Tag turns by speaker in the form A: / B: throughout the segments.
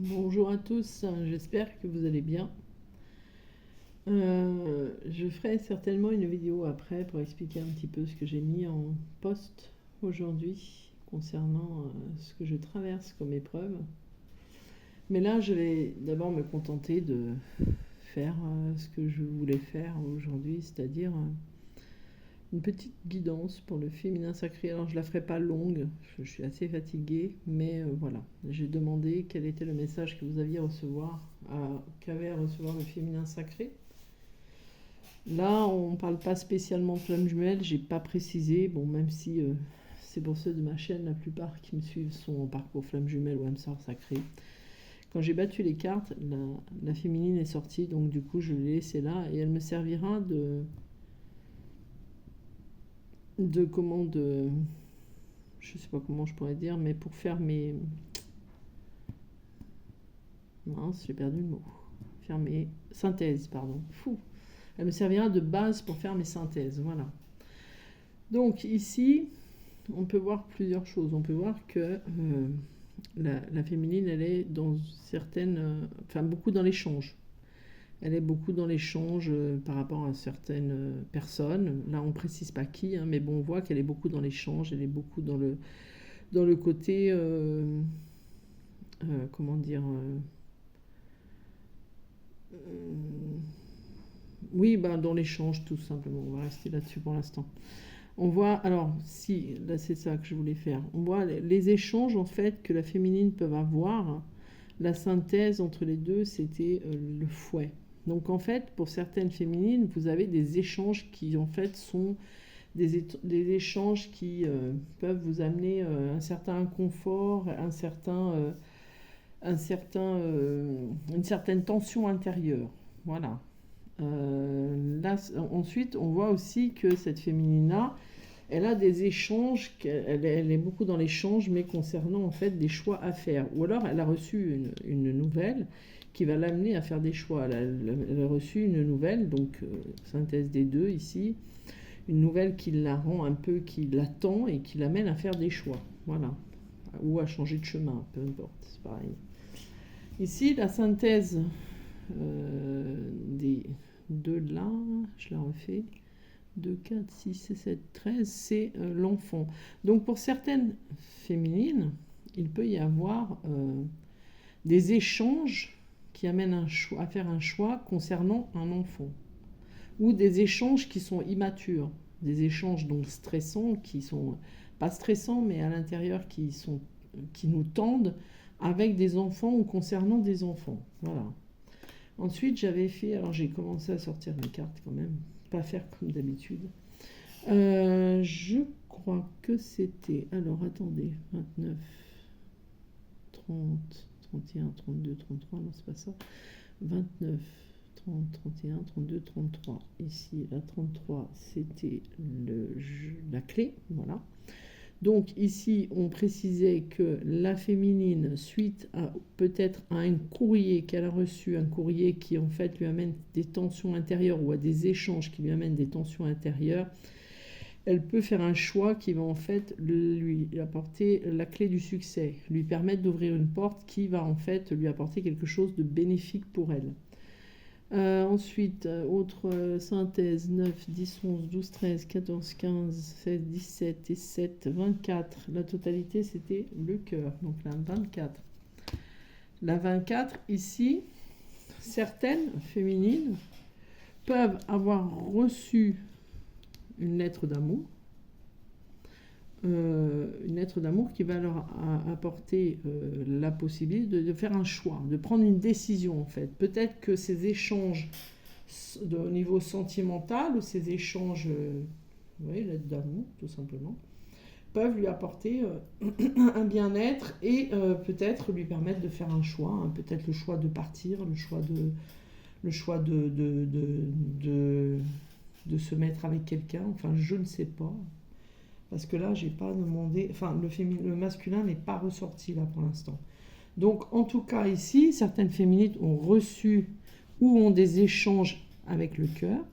A: Bonjour à tous, j'espère que vous allez bien. Je ferai certainement une vidéo après pour expliquer un petit peu ce que j'ai mis en post aujourd'hui concernant ce que je traverse comme épreuve. Mais là, je vais d'abord me contenter de faire ce que je voulais faire aujourd'hui, c'est-à-dire une petite guidance pour le féminin sacré. Alors, je la ferai pas longue, je suis assez fatiguée, mais voilà. J'ai demandé quel était le message que vous aviez à recevoir, qu'avait à recevoir le féminin sacré. Là, on ne parle pas spécialement de flamme jumelle, j'ai pas précisé, bon, même si c'est pour ceux de ma chaîne, la plupart qui me suivent sont en parcours flamme jumelle ou âme sœur sacrée. Quand j'ai battu les cartes, la féminine est sortie, donc du coup je l'ai laissée là et elle me servira je sais pas comment je pourrais dire, mais pour faire mes, mince, j'ai perdu le mot, faire mes synthèses, pardon, fou. Elle me servira de base pour faire mes synthèses, voilà. Donc ici, on peut voir plusieurs choses. On peut voir que la féminine, elle est dans certaines, enfin beaucoup dans l'échange. Elle est beaucoup dans l'échange par rapport à certaines personnes. Là, on ne précise pas qui, hein, mais bon, on voit qu'elle est beaucoup dans l'échange. Elle est beaucoup dans le côté, comment dire, oui, ben, dans l'échange tout simplement. On va rester là-dessus pour l'instant. On voit, alors si, là c'est ça que je voulais faire, on voit les échanges en fait que la féminine peut avoir. La synthèse entre les deux, c'était le fouet. Donc en fait, pour certaines féminines, vous avez des échanges qui en fait sont des échanges qui peuvent vous amener un certain inconfort, une certaine tension intérieure. Voilà. Là, ensuite, on voit aussi que cette féminine-là, elle a des échanges, elle est beaucoup dans l'échange, mais concernant en fait des choix à faire. Ou alors elle a reçu une nouvelle qui va l'amener à faire des choix. Elle a reçu une nouvelle, donc synthèse des deux ici, une nouvelle qui la rend un peu, qui l'attend et qui l'amène à faire des choix. Voilà. Ou à changer de chemin, peu importe, c'est pareil. Ici, la synthèse des deux là, je la refais. 2, 4, 6, 7, 13, c'est l'enfant. Donc pour certaines féminines, il peut y avoir des échanges qui amènent à faire un choix concernant un enfant. Ou des échanges qui sont immatures. Des échanges donc stressants, qui sont pas stressants, mais à l'intérieur qui nous tendent avec des enfants ou concernant des enfants. Voilà. Ensuite, j'avais fait, alors j'ai commencé à sortir mes cartes quand même, pas faire comme d'habitude. Je crois que c'était, alors attendez, 29, 30, 31, 32, 33, non c'est pas ça, 29, 30, 31, 32, 33. Ici, la 33, c'était la clé, voilà. Donc ici, on précisait que la féminine, suite à peut-être à un courrier qu'elle a reçu, un courrier qui en fait lui amène des tensions intérieures ou à des échanges qui lui amènent des tensions intérieures, elle peut faire un choix qui va en fait lui apporter la clé du succès, lui permettre d'ouvrir une porte qui va en fait lui apporter quelque chose de bénéfique pour elle. Ensuite, autre synthèse, 9, 10, 11, 12, 13, 14, 15, 16, 17 et 7, 24. La totalité, c'était le cœur, donc la 24. La 24, ici, certaines féminines peuvent avoir reçu une lettre d'amour. Une lettre d'amour qui va leur apporter la possibilité de faire un choix, de prendre une décision en fait. Peut-être que ces échanges au niveau sentimental ou ces échanges, lettre d'amour tout simplement, peuvent lui apporter un bien-être et peut-être lui permettre de faire un choix, hein, peut-être le choix de partir, le choix de se mettre avec quelqu'un, enfin je ne sais pas. Parce que là, j'ai pas demandé, enfin le masculin n'est pas ressorti là pour l'instant. Donc en tout cas ici, certaines féminines ont reçu ou ont des échanges avec le cœur.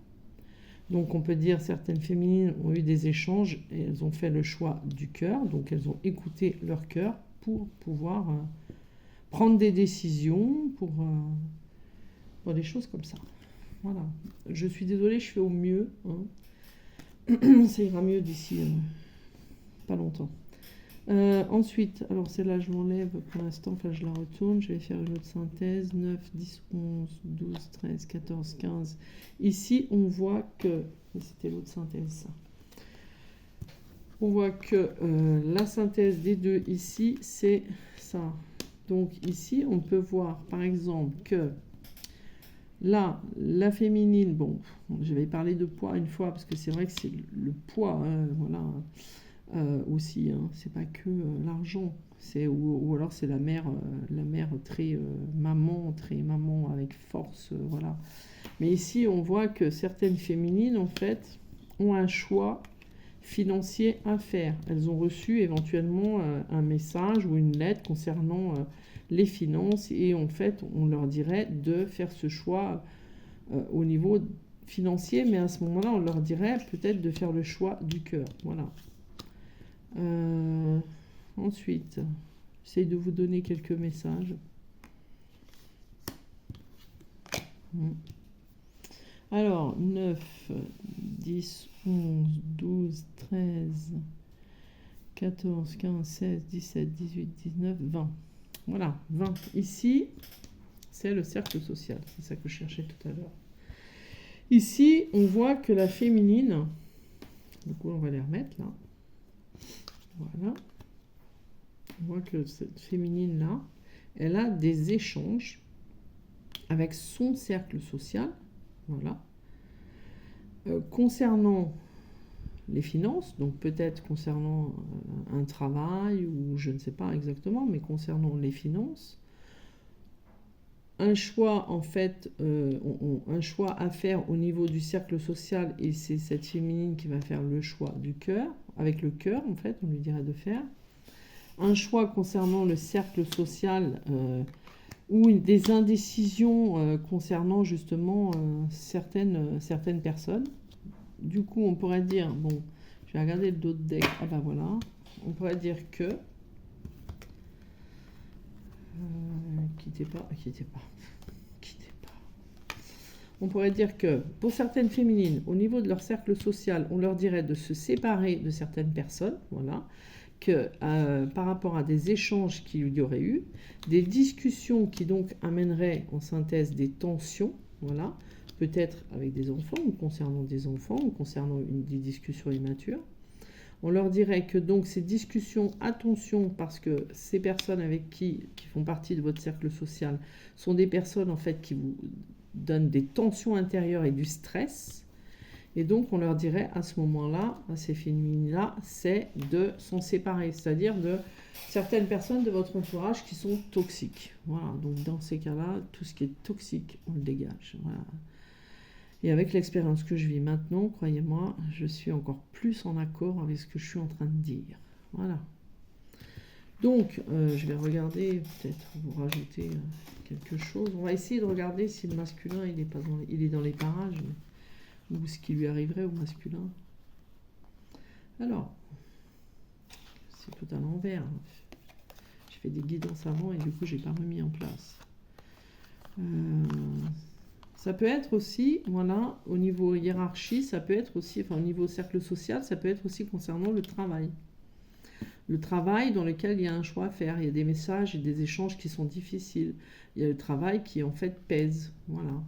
A: Donc on peut dire certaines féminines ont eu des échanges et elles ont fait le choix du cœur. Donc elles ont écouté leur cœur pour pouvoir prendre des décisions, pour des choses comme ça. Voilà. Je suis désolée, je fais au mieux. Hein. Ça ira mieux d'ici pas longtemps. Ensuite, alors celle-là, je m'enlève pour l'instant, enfin je la retourne. Je vais faire une autre synthèse. 9, 10, 11, 12, 13, 14, 15. Ici, on voit que... C'était l'autre synthèse, ça. On voit que la synthèse des deux ici, c'est ça. Donc ici, on peut voir par exemple que là, la féminine, bon, j'avais parlé de poids une fois, parce que c'est vrai que c'est le poids, hein, voilà, aussi, hein, c'est pas que l'argent, ou alors c'est la mère très maman avec force, voilà. Mais ici, on voit que certaines féminines, en fait, ont un choix financier à faire. Elles ont reçu éventuellement un message ou une lettre concernant les finances, et en fait, on leur dirait de faire ce choix au niveau financier, mais à ce moment-là, on leur dirait peut-être de faire le choix du cœur. Voilà. Ensuite, j'essaie de vous donner quelques messages. Alors, 9, 10, 11, 12, 13, 14, 15, 16, 17, 18, 19, 20. Voilà, 20. Ici, c'est le cercle social. C'est ça que je cherchais tout à l'heure. Ici, on voit que la féminine, du coup, on va les remettre là. Voilà. On voit que cette féminine-là, elle a des échanges avec son cercle social. Voilà. Concernant les finances, donc peut-être concernant un travail, ou je ne sais pas exactement, mais concernant les finances, un choix en fait, un choix à faire au niveau du cercle social, et c'est cette féminine qui va faire le choix du cœur, avec le cœur en fait, on lui dirait de faire. Un choix concernant le cercle social, ou des indécisions concernant justement certaines personnes. Du coup, on pourrait dire, bon, je vais regarder le dos de deck, ah bah voilà, on pourrait dire que, quittez pas, on pourrait dire que pour certaines féminines, au niveau de leur cercle social, on leur dirait de se séparer de certaines personnes, voilà, que par rapport à des échanges qu'il y aurait eu, des discussions qui donc amèneraient en synthèse des tensions, voilà, peut-être avec des enfants, ou concernant des enfants, ou concernant des discussions immatures. On leur dirait que donc ces discussions, attention, parce que ces personnes qui font partie de votre cercle social sont des personnes en fait qui vous donnent des tensions intérieures et du stress. Et donc, on leur dirait à ce moment-là, à ces féminines-là, c'est de s'en séparer, c'est-à-dire de certaines personnes de votre entourage qui sont toxiques. Voilà, donc dans ces cas-là, tout ce qui est toxique, on le dégage. Voilà. Et avec l'expérience que je vis maintenant, croyez-moi, je suis encore plus en accord avec ce que je suis en train de dire. Voilà. Donc, je vais regarder, peut-être vous rajouter quelque chose. On va essayer de regarder si le masculin, il est dans les parages. Ou ce qui lui arriverait au masculin. Alors, c'est tout à l'envers. J'ai fait des guidances avant et du coup, j'ai pas remis en place. Ça peut être aussi, voilà, au niveau hiérarchie, ça peut être aussi, enfin au niveau cercle social, ça peut être aussi concernant le travail. Le travail dans lequel il y a un choix à faire. Il y a des messages et des échanges qui sont difficiles. Il y a le travail qui en fait pèse. Voilà.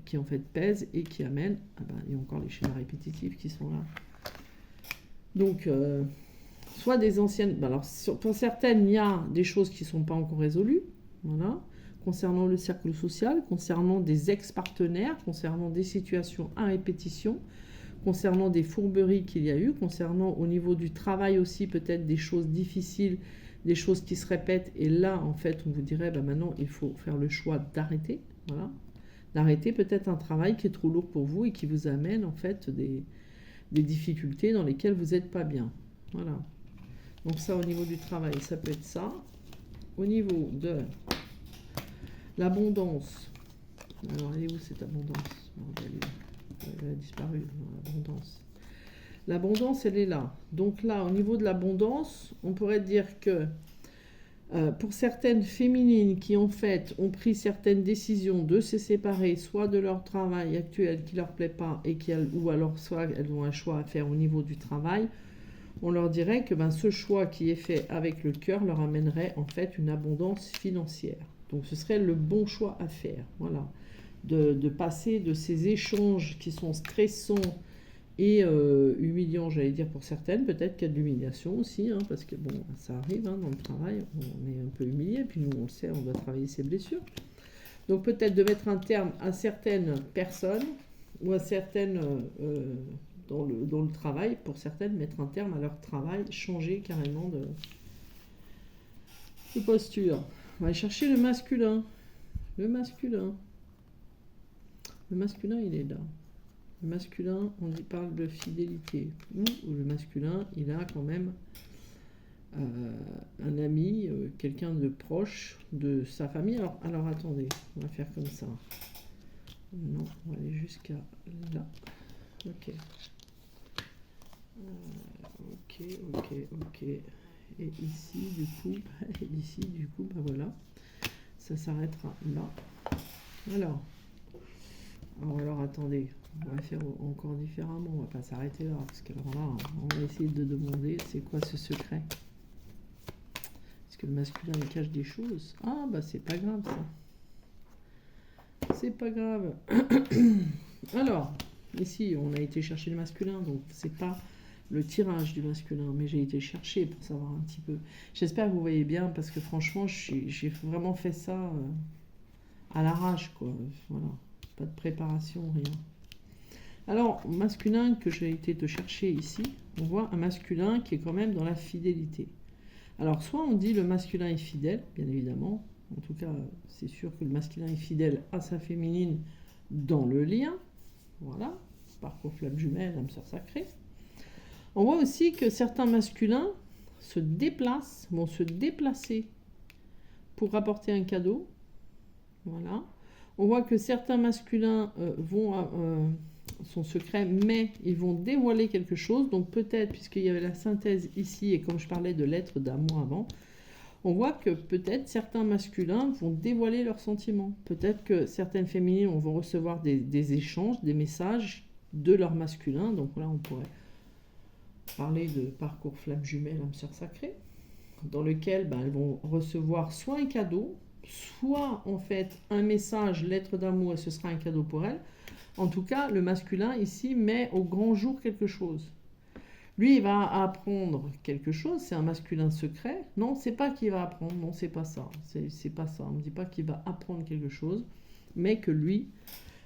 A: Qui en fait pèse et qui amène, il y a encore les schémas répétitifs qui sont là. Donc, soit des anciennes, alors pour certaines, il y a des choses qui ne sont pas encore résolues, voilà, concernant le cercle social, concernant des ex-partenaires, concernant des situations à répétition, concernant des fourberies qu'il y a eu, concernant au niveau du travail aussi peut-être des choses difficiles, des choses qui se répètent, et là, en fait, on vous dirait, maintenant, il faut faire le choix d'arrêter, voilà. D'arrêter peut-être un travail qui est trop lourd pour vous et qui vous amène en fait des difficultés dans lesquelles vous n'êtes pas bien. Voilà. Donc ça au niveau du travail, ça peut être ça. Au niveau de l'abondance, alors elle est où cette abondance? Elle a disparu, l'abondance. L'abondance, elle est là. Donc là, au niveau de l'abondance, on pourrait dire que Pour certaines féminines qui en fait ont pris certaines décisions de se séparer, soit de leur travail actuel qui leur plaît pas ou alors soit elles ont un choix à faire au niveau du travail, on leur dirait que ce choix qui est fait avec le cœur leur amènerait en fait une abondance financière. Donc ce serait le bon choix à faire, voilà, de passer de ces échanges qui sont stressants et humiliant, j'allais dire pour certaines, peut-être qu'il y a de l'humiliation aussi, hein, parce que bon, ça arrive dans le travail, on est un peu humilié, puis nous on le sait, on doit travailler ses blessures. Donc peut-être de mettre un terme à certaines personnes, ou à certaines, dans le travail, pour certaines, mettre un terme à leur travail, changer carrément de posture. On va aller chercher le masculin. Le masculin. Le masculin, il est là. Le masculin, on y parle de fidélité. Ou le masculin, il a quand même un ami, quelqu'un de proche de sa famille. Alors attendez, on va faire comme ça. Non, on va aller jusqu'à là. Ok. Ok. Et ici, du coup, voilà. Ça s'arrêtera là. Alors attendez, on va faire encore différemment, on va pas s'arrêter là, parce que alors là, on va essayer de demander c'est quoi ce secret. Est-ce que le masculin il cache des choses? Ah bah c'est pas grave ça. C'est pas grave. Alors, ici on a été chercher le masculin, donc c'est pas le tirage du masculin, mais j'ai été chercher pour savoir un petit peu. J'espère que vous voyez bien, parce que franchement, j'ai vraiment fait ça à l'arrache, quoi. Voilà. Pas de préparation, rien. Alors, masculin que j'ai été te chercher ici, on voit un masculin qui est quand même dans la fidélité. Alors, soit on dit le masculin est fidèle, bien évidemment. En tout cas, c'est sûr que le masculin est fidèle à sa féminine dans le lien. Voilà, parcours flamme jumelle, âme sœur sacrée. On voit aussi que certains masculins vont se déplacer pour apporter un cadeau. Voilà. On voit que certains masculins sont secrets, mais ils vont dévoiler quelque chose. Donc peut-être, puisqu'il y avait la synthèse ici, et comme je parlais de lettres d'amour avant, on voit que peut-être certains masculins vont dévoiler leurs sentiments. Peut-être que certaines féminines vont recevoir des échanges, des messages de leur masculin. Donc là, on pourrait parler de parcours flamme jumelle, âme sœur sacrée, dans lequel elles vont recevoir soit un cadeau, soit en fait un message, lettre d'amour, et ce sera un cadeau pour elle. En tout cas, le masculin ici met au grand jour quelque chose. Lui, il va apprendre quelque chose, c'est un masculin secret. Non, c'est pas qu'il va apprendre, non, c'est pas ça. C'est pas ça. On ne dit pas qu'il va apprendre quelque chose, mais que lui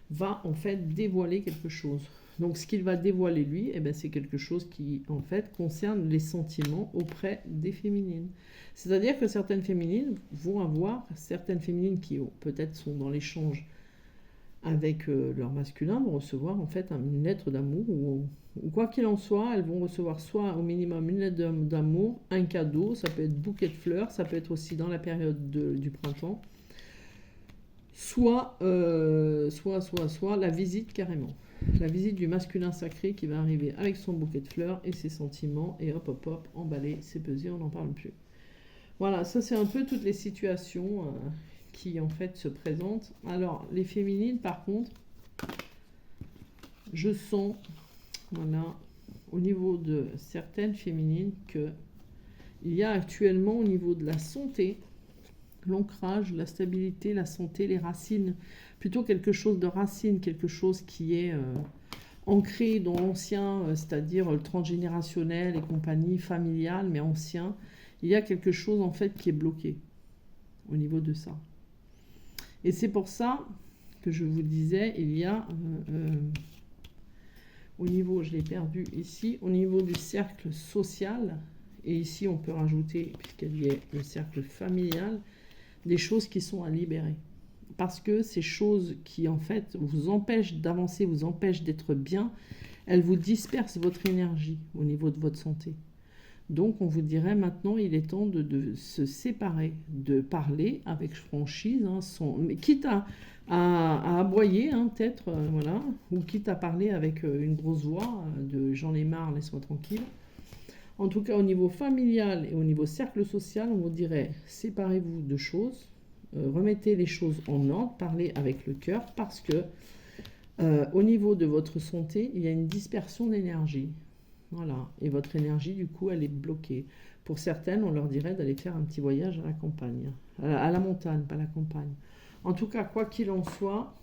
A: va en fait dévoiler quelque chose. Donc ce qu'il va dévoiler lui, c'est quelque chose qui en fait concerne les sentiments auprès des féminines. C'est-à-dire que certaines féminines vont avoir, certaines féminines qui peut-être sont dans l'échange avec leur masculin, vont recevoir en fait une lettre d'amour, ou quoi qu'il en soit, elles vont recevoir soit au minimum une lettre d'amour, un cadeau, ça peut être bouquet de fleurs, ça peut être aussi dans la période du printemps, soit la visite carrément. La visite du masculin sacré qui va arriver avec son bouquet de fleurs et ses sentiments, et hop, emballé, c'est pesé, on n'en parle plus. Voilà, ça c'est un peu toutes les situations qui en fait se présentent. Alors, les féminines, par contre, je sens, voilà, au niveau de certaines féminines, qu'il y a actuellement au niveau de la santé, l'ancrage, la stabilité, la santé, les racines, plutôt quelque chose de racine, quelque chose qui est ancré dans l'ancien, c'est-à-dire le transgénérationnel et compagnie, familial, mais ancien. Il y a quelque chose en fait qui est bloqué au niveau de ça. Et c'est pour ça que je vous disais, il y a au niveau, je l'ai perdu ici, au niveau du cercle social, et ici on peut rajouter, puisqu'il y a le cercle familial, des choses qui sont à libérer. Parce que ces choses qui en fait vous empêchent d'avancer, vous empêchent d'être bien, elles vous dispersent votre énergie au niveau de votre santé. Donc on vous dirait maintenant il est temps de se séparer, de parler avec franchise, mais quitte à aboyer peut-être, voilà, ou quitte à parler avec une grosse voix de j'en ai marre, laisse-moi tranquille. En tout cas, au niveau familial et au niveau cercle social, on vous dirait séparez-vous de choses, remettez les choses en ordre, parlez avec le cœur, parce que au niveau de votre santé, il y a une dispersion d'énergie. Voilà, et votre énergie, du coup, elle est bloquée. Pour certaines, on leur dirait d'aller faire un petit voyage à la campagne, à la montagne, pas à la campagne. En tout cas, quoi qu'il en soit,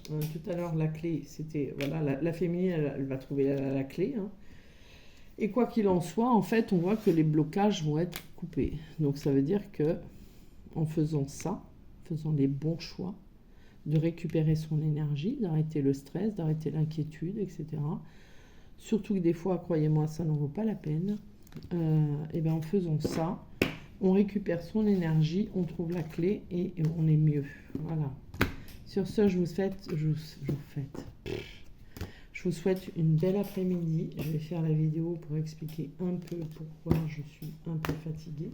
A: tout à l'heure, la clé, c'était, voilà, la féminine, elle va trouver la clé, hein. Et quoi qu'il en soit, en fait, on voit que les blocages vont être coupés. Donc, ça veut dire que en faisant ça, faisant les bons choix, de récupérer son énergie, d'arrêter le stress, d'arrêter l'inquiétude, etc. Surtout que des fois, croyez-moi, ça n'en vaut pas la peine. Et bien en faisant ça, on récupère son énergie, on trouve la clé et on est mieux. Voilà. Sur ce, je vous souhaite une belle après-midi. Je vais faire la vidéo pour expliquer un peu pourquoi je suis un peu fatiguée.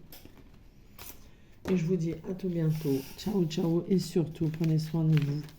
A: Et je vous dis à tout bientôt. Ciao, ciao. Et surtout, prenez soin de vous.